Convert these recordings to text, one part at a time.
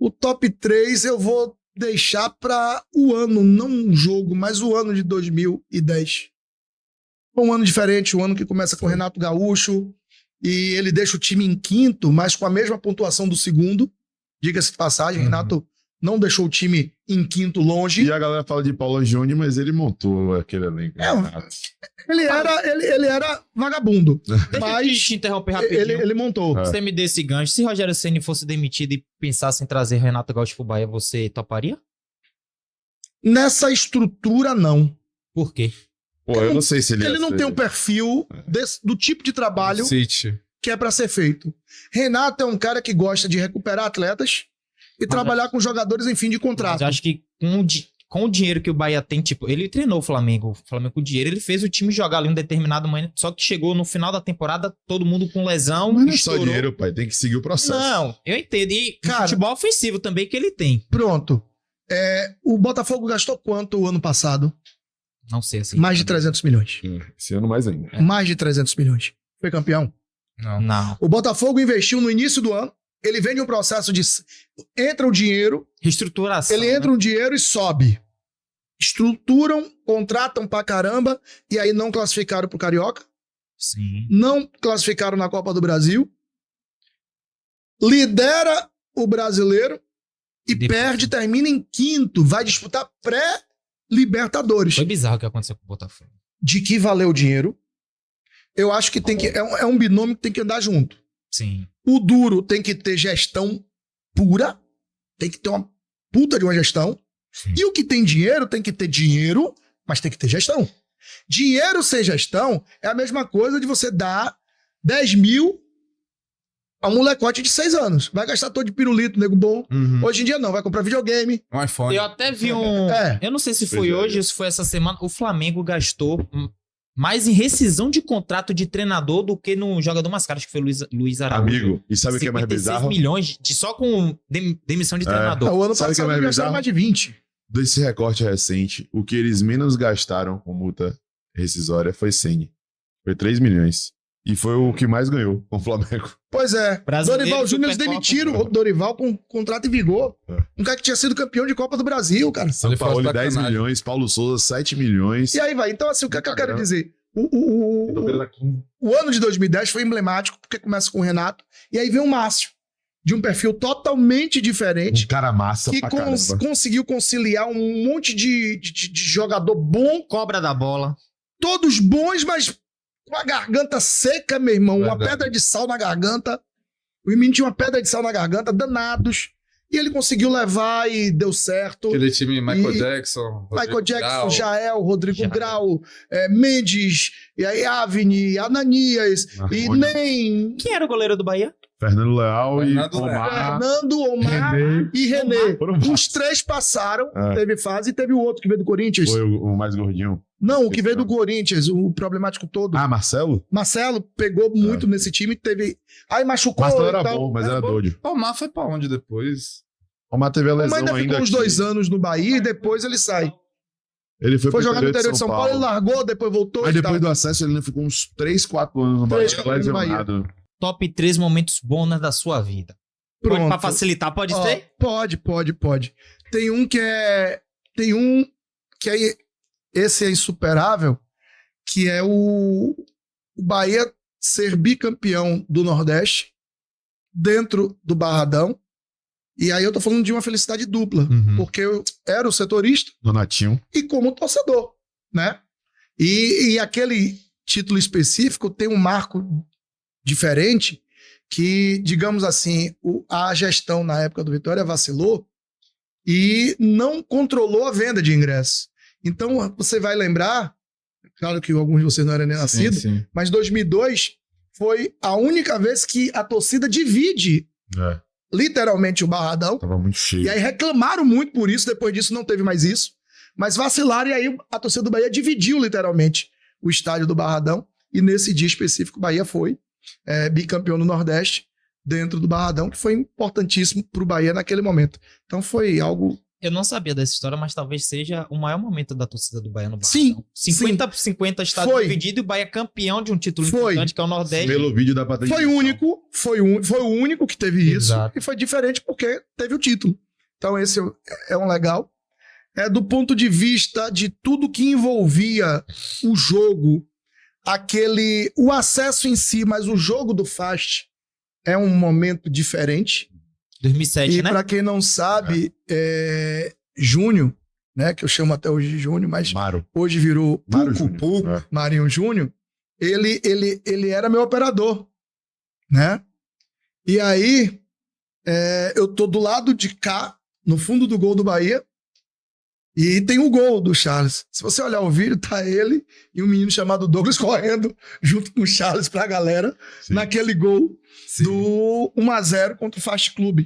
O top 3 eu vou deixar para o ano, não um jogo, mas o ano de 2010. Foi um ano diferente, um ano que começa com o Renato Gaúcho e ele deixa o time em quinto, mas com a mesma pontuação do segundo. Diga-se de passagem, Renato não deixou o time em quinto longe. E a galera fala de Paulo Júnior, mas ele montou aquele elenco. Ele era vagabundo, Deixa eu te interromper rapidinho. ele montou. Você me deu esse gancho. Se Rogério Ceni fosse demitido e pensasse em trazer Renato Gaúcho pro Bahia, você toparia? Nessa estrutura, não. Por quê? Pô, eu não sei se Ele não tem um perfil do tipo de trabalho que é para ser feito. Renato é um cara que gosta de recuperar atletas e trabalhar com jogadores em fim de contrato. Mas eu acho que com o dinheiro que o Bahia tem, tipo, ele treinou o Flamengo com dinheiro, ele fez o time jogar ali um determinado momento, só que chegou no final da temporada, todo mundo com lesão. Mas não é só dinheiro, pai, tem que seguir o processo. Não, eu entendo. E cara, futebol ofensivo também que ele tem. Pronto. O Botafogo gastou quanto o ano passado? Não sei assim. Mais de 300 milhões. Esse ano mais ainda. Mais de 300 milhões. Foi campeão? Não. O Botafogo investiu no início do ano, ele vem de um processo de... Entra o dinheiro... Reestruturação. Ele entra um dinheiro e sobe. Estruturam, contratam pra caramba, e aí não classificaram pro Carioca. Sim. Não classificaram na Copa do Brasil. Lidera o Brasileiro e perde, termina em quinto. Vai disputar pré-Libertadores. Foi bizarro o que aconteceu com o Botafogo. De que valeu o dinheiro? Eu acho que tem que... É um binômio que tem que andar junto. Sim. O duro tem que ter gestão pura. Tem que ter uma puta de uma gestão. Sim. E o que tem dinheiro tem que ter dinheiro, mas tem que ter gestão. Dinheiro sem gestão é a mesma coisa de você dar 10 mil a um molecote de 6 anos. Vai gastar todo de pirulito, nego bom. Hoje em dia não, vai comprar videogame. Um iPhone. Eu até vi eu não sei se foi hoje ou se foi essa semana. O Flamengo gastou mais em rescisão de contrato de treinador do que no jogador mais caro, acho que foi Luiz Araújo. Amigo, e sabe o que é mais bizarro? 56 milhões só com demissão de treinador. O ano sabe passado que é gastaram mais de 20. Desse recorte recente, o que eles menos gastaram com multa rescisória foi Ceni. Foi 3 milhões. E foi o que mais ganhou com o Flamengo. Pois é. Brasileiro, Dorival Júnior, eles demitiram o Dorival com contrato em vigor. Um cara que tinha sido campeão de Copa do Brasil, cara. São Paulo, 10 milhões. Paulo Souza, 7 milhões. E aí vai. Então, assim, o que eu quero dizer? O ano de 2010 foi emblemático, porque começa com o Renato, e aí vem o Márcio, de um perfil totalmente diferente. Um cara massa que pra caramba. conseguiu conciliar um monte de jogador bom. Cobra da bola. Todos bons, mas com a garganta seca, meu irmão. Verdade. Uma pedra de sal na garganta. O menino tinha uma pedra de sal na garganta, danados. E ele conseguiu levar e deu certo. Aquele time Michael Jackson. Michael Jackson, Grau. Jael, Rodrigo Grau, Mendes, e aí Avni, Ananias, e nem... Quem era o goleiro do Bahia? Fernando Leal Fernando e Omar. Fernando, Omar René. e René. Foram Os três passaram, É. teve fase, e teve o outro que veio do Corinthians. Foi o mais gordinho. Não, o que veio do Corinthians, o problemático todo. Ah, Marcelo? Marcelo pegou muito nesse time, teve... Aí machucou Marcelo e era tal. bom, mas era doido. O Omar foi pra onde depois? Omar teve a O lesão Omar ainda ficou ainda uns 2 anos no Bahia e depois ele sai. Ele foi Foi pro jogar no interior de São Paulo, ele largou, depois voltou. Mas e depois tal. do acesso ele ainda ficou uns 3, 4 anos no Bahia. 3, 4 anos no Bahia. lesionado. Top 3 momentos bons da sua vida. Pode, Pronto. pra facilitar, pode Ó, ser? Pode. Tem um que é... Esse é insuperável, que é o Bahia ser bicampeão do Nordeste dentro do Barradão. E aí eu tô falando de uma felicidade dupla, porque eu era o setorista Donatinho. e como torcedor, né? E aquele título específico tem um marco diferente que, digamos assim, a gestão na época do Vitória vacilou e não controlou a venda de ingressos. Então, você vai lembrar, claro que alguns de vocês não eram nem nascidos, Sim. mas 2002 foi a única vez que a torcida divide literalmente o Barradão. Tava muito cheio. E aí reclamaram muito por isso, depois disso não teve mais isso. Mas vacilaram e aí a torcida do Bahia dividiu literalmente o estádio do Barradão. E nesse dia específico o Bahia foi bicampeão no Nordeste dentro do Barradão, que foi importantíssimo pro Bahia naquele momento. Então foi algo Eu não sabia dessa história, mas talvez seja o maior momento da torcida do Bahia no Sim, Barradão. 50 por 50 está Foi. dividido e o Bahia é campeão de um título Foi. importante, que é o Nordeste. Pelo vídeo dá pra ter Foi dimensão. foi o único que teve isso. Exato. E foi diferente porque teve o título. Então esse é um legal. Do ponto de vista de tudo que envolvia o jogo, o acesso em si, mas o jogo do Fast é um momento diferente. 2007, E né? para quem não sabe, Júnior, né, que eu chamo até hoje de Júnior, mas Maro. hoje virou Mário Puco, Júnior. É. Marinho Júnior, ele era meu operador, né? E aí, eu tô do lado de cá, no fundo do gol do Bahia, e tem o gol do Charles. Se você olhar o vídeo, tá ele e um menino chamado Douglas correndo junto com o Charles pra galera, Sim. naquele gol do 1-0 contra o Fast Club.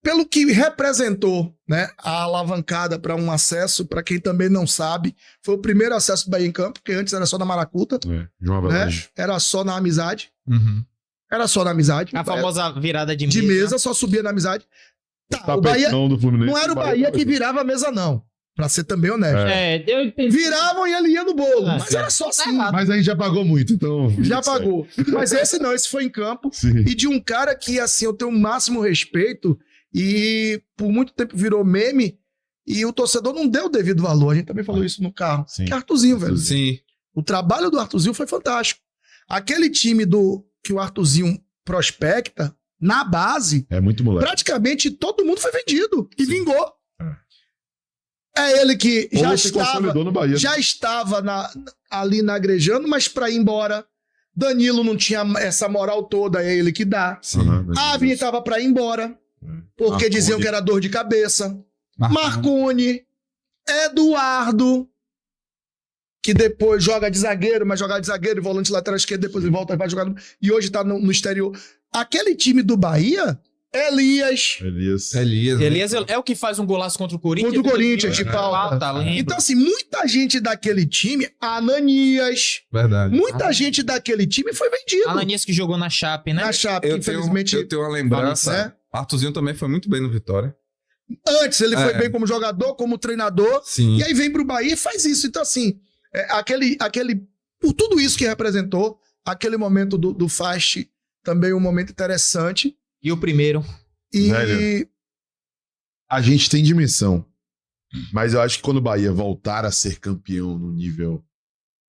Pelo que representou, né, a alavancada para um acesso, para quem também não sabe, foi o primeiro acesso do Bahia em campo, porque antes era só na Maracuta, João né? Avelange. Era só na amizade. Uhum. Era só na amizade. A famosa virada de de mesa. mesa, só subia na amizade. Tá, o Tapetão Bahia do Fluminense. não era o Bahia que virava a mesa, não. Pra ser também honesto. Eu entendi. Viravam e ele ia no bolo. Ah, Mas certo. era só assim. Mas a gente já pagou muito, então. Já pagou. Mas esse não, esse foi em campo. Sim. E de um cara que, assim, eu tenho o máximo respeito e por muito tempo virou meme e o torcedor não deu o devido valor. A gente também falou isso no carro. Sim. Que é Arthurzinho, velho. Sim. O trabalho do Arthurzinho foi fantástico. Aquele time que o Arthurzinho prospecta, na base, É muito moleque. praticamente todo mundo foi vendido e vingou. É ele que Ou se consolidou no Bahia. já estava ali nagrejando, mas para ir embora, Danilo não tinha essa moral toda, é ele que dá. Sim. Avi estava para ir embora, porque Marconi. diziam que era dor de cabeça. Marconi, Eduardo, que depois joga de zagueiro, mas joga de zagueiro e volante lateral esquerdo, depois ele volta e vai jogar e hoje tá no exterior. Aquele time do Bahia, Elias, Elias é o que faz um golaço contra o Corinthians. contra o Corinthians, de falta. lembra? Então, assim, muita gente daquele time, Ananias, Verdade. muita gente daquele time foi vendido. Ananias que jogou na Chape, né? Na Chape, Eu infelizmente. tenho uma lembrança. né? Arthurzinho também foi muito bem no Vitória. Antes ele foi É. bem como jogador, como treinador, Sim. e aí vem pro Bahia e faz isso. Então, assim, por tudo isso que representou, aquele momento do Fast também um momento interessante. E o primeiro. E Velho. A gente tem dimensão. Mas eu acho que quando o Bahia voltar a ser campeão no nível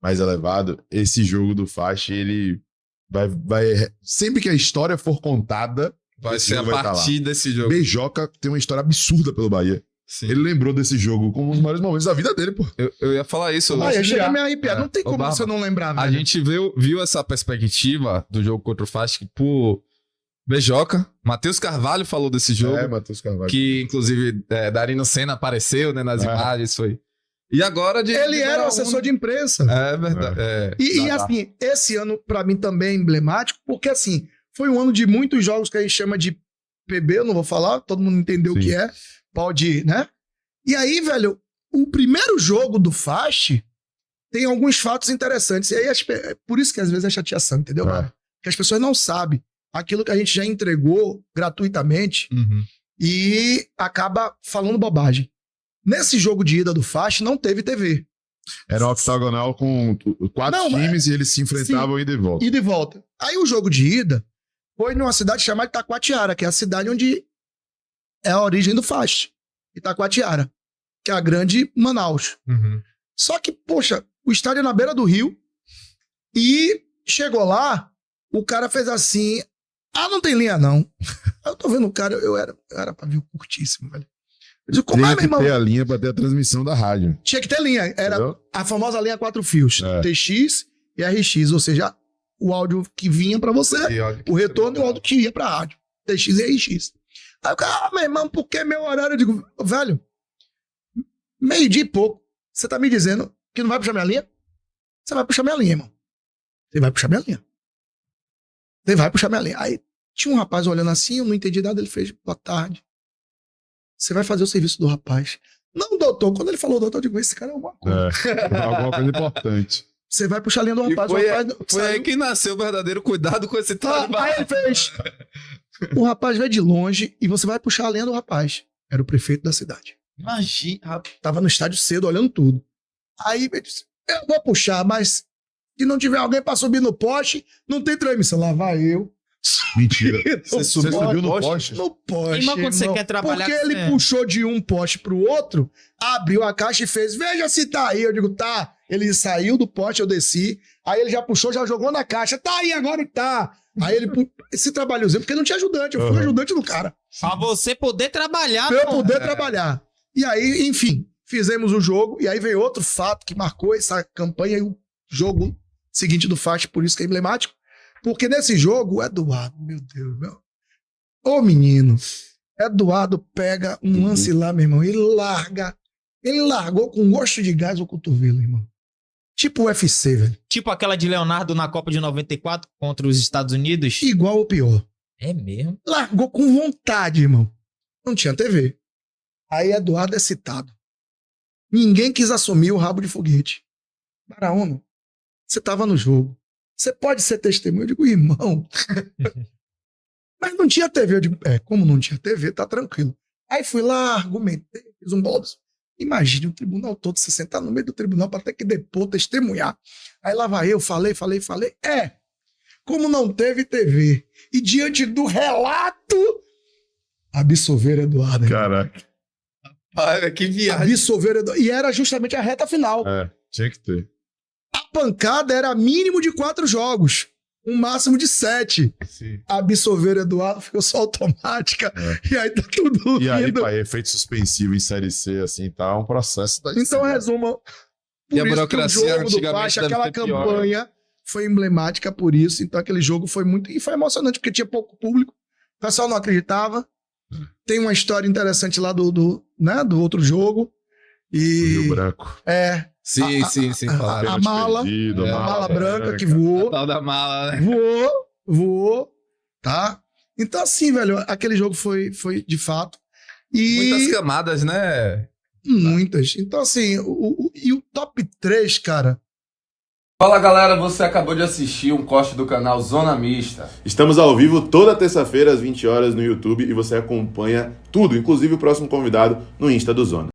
mais elevado, esse jogo do Fast, ele vai sempre que a história for contada, Vai esse ser a jogo vai tá lá. partir desse jogo. Beijoca tem uma história absurda pelo Bahia. Sim. Ele lembrou desse jogo como um dos maiores momentos da vida dele, pô. Eu ia falar isso. Bahia chega a a me arrepiar. É. Não tem Ô, como Barba, você não lembrar, A velho. gente viu essa perspectiva do jogo contra o Fast por Beijoca. Matheus Carvalho falou desse jogo. Matheus Carvalho. Que, inclusive, Darino Senna apareceu, né, nas imagens. Foi. E agora... Ele era o assessor de imprensa. É verdade. E assim, esse ano pra mim também é emblemático, porque assim, foi um ano de muitos jogos que a gente chama de PB, eu não vou falar, todo mundo entendeu o Sim. que é, pode, né? E aí, velho, o primeiro jogo do Fast tem alguns fatos interessantes, e aí por isso que às vezes é chateação, entendeu? É. Porque as pessoas não sabem aquilo que a gente já entregou gratuitamente Uhum. e acaba falando bobagem. Nesse jogo de ida do Fast não teve TV. Era um octagonal com 4 Não, times e eles se enfrentavam ida e volta. Ida e volta. Aí o jogo de ida foi numa cidade chamada Itacoatiara, que é a cidade onde é a origem do Fast. Itacoatiara, que é a grande Manaus. Uhum. Só que, poxa, o estádio é na beira do rio e chegou lá, o cara fez assim, não tem linha não. Aí eu tô vendo o cara, eu era pavio curtíssimo, velho. Eu digo, como Tinha meu que irmão? ter a linha pra ter a transmissão da rádio. Tinha que ter linha, era Entendeu? a famosa linha 4 fios, É. TX e RX, ou seja, o áudio que vinha pra você, E olha que o retorno e o áudio que ia pra rádio. TX e RX. Aí o cara, meu irmão, por que meu horário? Eu digo, velho, meio-dia e pouco, você tá me dizendo que não vai puxar minha linha? Você vai puxar minha linha, irmão. Você vai puxar minha linha. Você vai puxar minha linha. Aí tinha um rapaz olhando assim, eu não entendi nada, ele fez, boa tarde. Você vai fazer o serviço do rapaz. Não, doutor. Quando ele falou doutor, eu digo, esse cara é alguma coisa. Alguma coisa importante. Você vai puxar a linha do E rapaz. foi, o rapaz foi saiu. aí que nasceu o verdadeiro cuidado com esse trabalho. Aí ele fez. O rapaz veio de longe e você vai puxar a linha do rapaz. Era o prefeito da cidade. Imagina. Tava no estádio cedo, olhando tudo. Aí ele disse, eu vou puxar, mas se não tiver alguém pra subir no poste, não tem transmissão. Lá vai eu. Mentira. Você subiu no poste? No poste, Irmão, quando você irmão. quer trabalhar Porque com ele você- puxou de um poste pro outro, abriu a caixa e fez, veja se tá aí. Eu digo, tá. Ele saiu do poste, eu desci. Aí ele já puxou, já jogou na caixa. Tá aí, agora tá. Aí ele, esse trabalhozinho, porque não tinha ajudante. Eu fui ajudante do cara. Pra você poder trabalhar. Pra eu pô. poder trabalhar. E aí, enfim, fizemos o jogo. E aí veio outro fato que marcou essa campanha e o jogo seguinte do Fast, por isso que é emblemático. Porque nesse jogo, o Eduardo, meu Deus, meu. Ô menino, Eduardo pega um lance lá, meu irmão, e larga. Ele largou com gosto de gás o cotovelo, irmão. Tipo o UFC, velho. Tipo aquela de Leonardo na Copa de 94 contra os Estados Unidos. Igual ou pior. É mesmo? Largou com vontade, irmão. Não tinha TV. Aí Eduardo é citado. Ninguém quis assumir o rabo de foguete. Baraúna, você tava no jogo. Você pode ser testemunha? Eu digo, irmão. Mas não tinha TV. Eu digo, como não tinha TV, tá tranquilo. Aí fui lá, argumentei, fiz um bolso. Imagine um tribunal todo, você sentar no meio do tribunal para ter que depor, testemunhar. Aí lá vai eu, falei. Como não teve TV e diante do relato, absolver Eduardo. Irmão. Caraca. Olha, que viagem. Absolver Eduardo. E era justamente a reta final. É, tinha que ter. A pancada era mínimo de 4 jogos. Um máximo de 7. Sim. Absolver Eduardo ficou só automática. E aí tá tudo E aí, lindo. pai, efeito suspensivo em Série C, assim, tá um processo da Então, resumo. E a Por isso que o burocracia jogo do antigamente Faixa, deve aquela ser pior, campanha foi emblemática por isso. Então, aquele jogo foi muito... E foi emocionante, porque tinha pouco público. O pessoal não acreditava. Tem uma história interessante lá do outro jogo. Rio Branco. Sim, claro. a mala, Perdido, a mala branca que voou. Tal da mala, né? Voou, tá? Então, assim, velho, aquele jogo foi de fato. E Muitas camadas, né? muitas. Então, assim, e o top 3, cara. Fala galera, você acabou de assistir um corte do canal Zona Mista. Estamos ao vivo toda terça-feira às 20 horas no YouTube e você acompanha tudo, inclusive o próximo convidado no Insta do Zona.